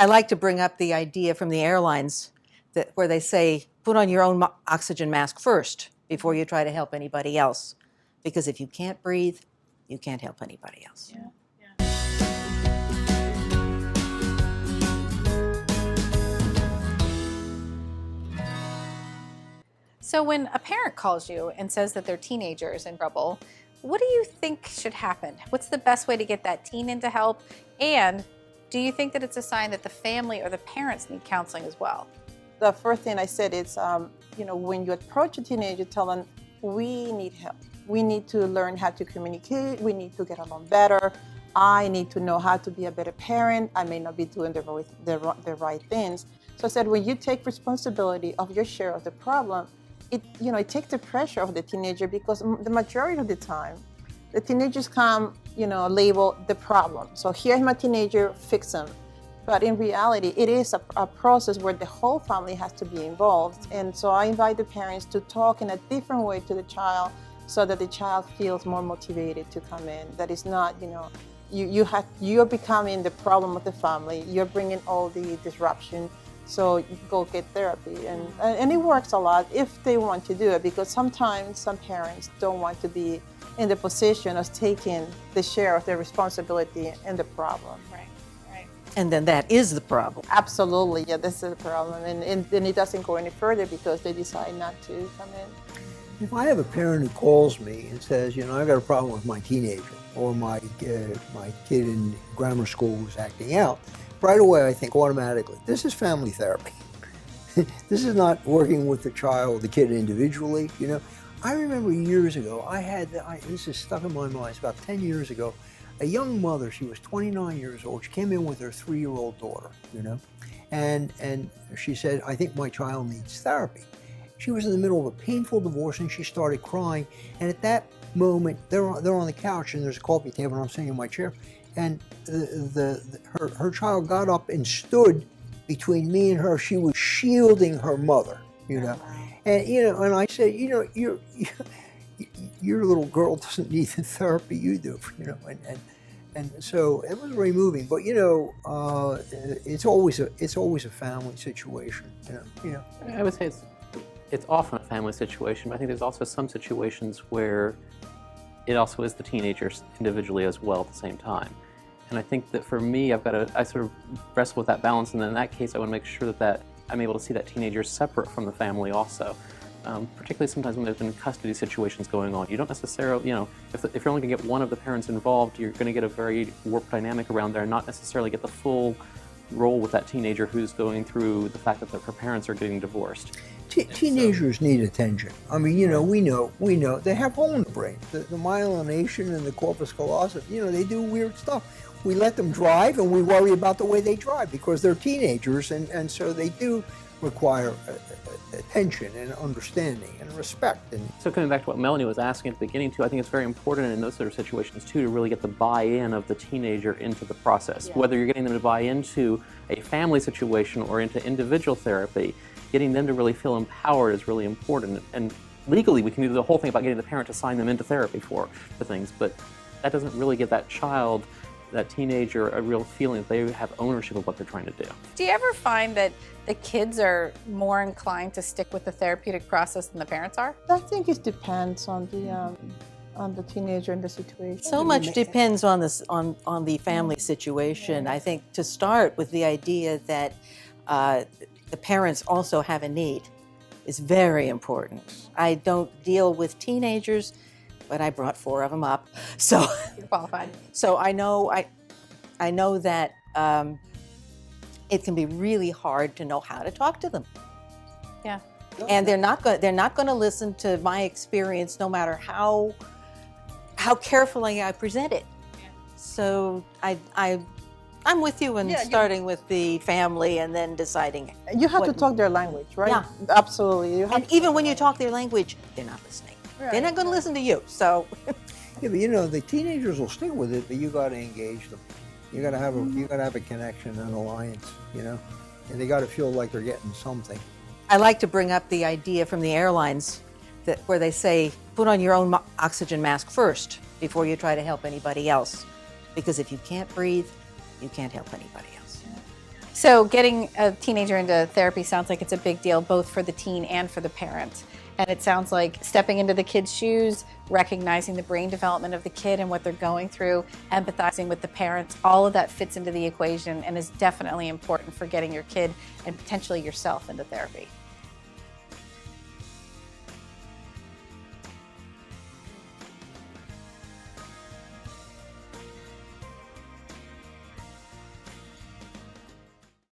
I like to bring up the idea from the airlines where they say, put on your own oxygen mask first before you try to help anybody else. Because if you can't breathe, you can't help anybody else. Yeah. So when a parent calls you and says that their teenager is in trouble, what do you think should happen? What's the best way to get that teen into help? And do you think that it's a sign that the family or the parents need counseling as well? The first thing I said is, when you approach a teenager, tell them, we need help. We need to learn how to communicate. We need to get along better. I need to know how to be a better parent. I may not be doing the right things. So I said, when you take responsibility of your share of the problem, it takes the pressure off the teenager, because the majority of the time, the teenagers come, label the problem. So here's my teenager, fix him. But in reality, it is a process where the whole family has to be involved. And so I invite the parents to talk in a different way to the child, so that the child feels more motivated to come in. That is not, you're becoming the problem of the family. You're bringing all the disruption. So you go get therapy, and it works a lot if they want to do it, because sometimes some parents don't want to be in the position of taking the share of their responsibility and the problem. Right. And then that is the problem. Absolutely, yeah, this is the problem, and then it doesn't go any further because they decide not to come in. If I have a parent who calls me and says, I got a problem with my teenager, or my kid in grammar school who's acting out, right away I think automatically, this is family therapy. This is not working with the kid individually. I remember years ago, this is stuck in my mind, it's about 10 years ago, a young mother, she was 29 years old, she came in with her 3-year-old daughter, and she said, I think my child needs therapy. She was in the middle of a painful divorce and she started crying, and at that moment, they're on the couch and there's a coffee table and I'm sitting in my chair, and her child got up and stood between me and her. She was shielding her mother, and and I said, your little girl doesn't need the therapy you do, and so it was very moving. But it's always a family situation, I would say it's often a family situation, but I think there's also some situations where it also is the teenagers individually as well at the same time. And I think that for me, I sort of wrestle with that balance, and then in that case, I want to make sure that I'm able to see that teenager separate from the family also. Particularly sometimes when there's been custody situations going on. You don't necessarily, if you're only going to get one of the parents involved, you're going to get a very warped dynamic around there and not necessarily get the full role with that teenager who's going through the fact that her parents are getting divorced. Teenagers need attention. I mean, we know they have hole in the brain. The myelination and the corpus callosum, they do weird stuff. We let them drive and we worry about the way they drive because they're teenagers, and so they do require attention and understanding and respect. And so coming back to what Melanie was asking at the beginning too, I think it's very important in those sort of situations too to really get the buy-in of the teenager into the process. Yeah. Whether you're getting them to buy into a family situation or into individual therapy, getting them to really feel empowered is really important. And legally we can do the whole thing about getting the parent to sign them into therapy for things, but that doesn't really give that child, that teenager, a real feeling that they have ownership of what they're trying to do. Do you ever find that the kids are more inclined to stick with the therapeutic process than the parents are? I think it depends on the teenager and the situation. So much depends on the family situation. I think to start with the idea that the parents also have a need is very important. I don't deal with teenagers, but I brought 4 of them up, so You're qualified. So I know that it can be really hard to know how to talk to them. Yeah. And they're not going to listen to my experience, no matter how carefully I present it. Yeah. So I'm with you in starting with the family and then deciding. You have to talk their language, right? Yeah. Absolutely. And even when you talk their language, they're not listening. Right. They're not going to listen to you. So. Yeah, but the teenagers will stick with it, but you got to engage them. You got to have a connection, an alliance, and they got to feel like they're getting something. I like to bring up the idea from the airlines where they say, put on your own oxygen mask first before you try to help anybody else. Because if you can't breathe, you can't help anybody else. So getting a teenager into therapy sounds like it's a big deal both for the teen and for the parent. And it sounds like stepping into the kid's shoes, recognizing the brain development of the kid and what they're going through, empathizing with the parents, all of that fits into the equation and is definitely important for getting your kid and potentially yourself into therapy.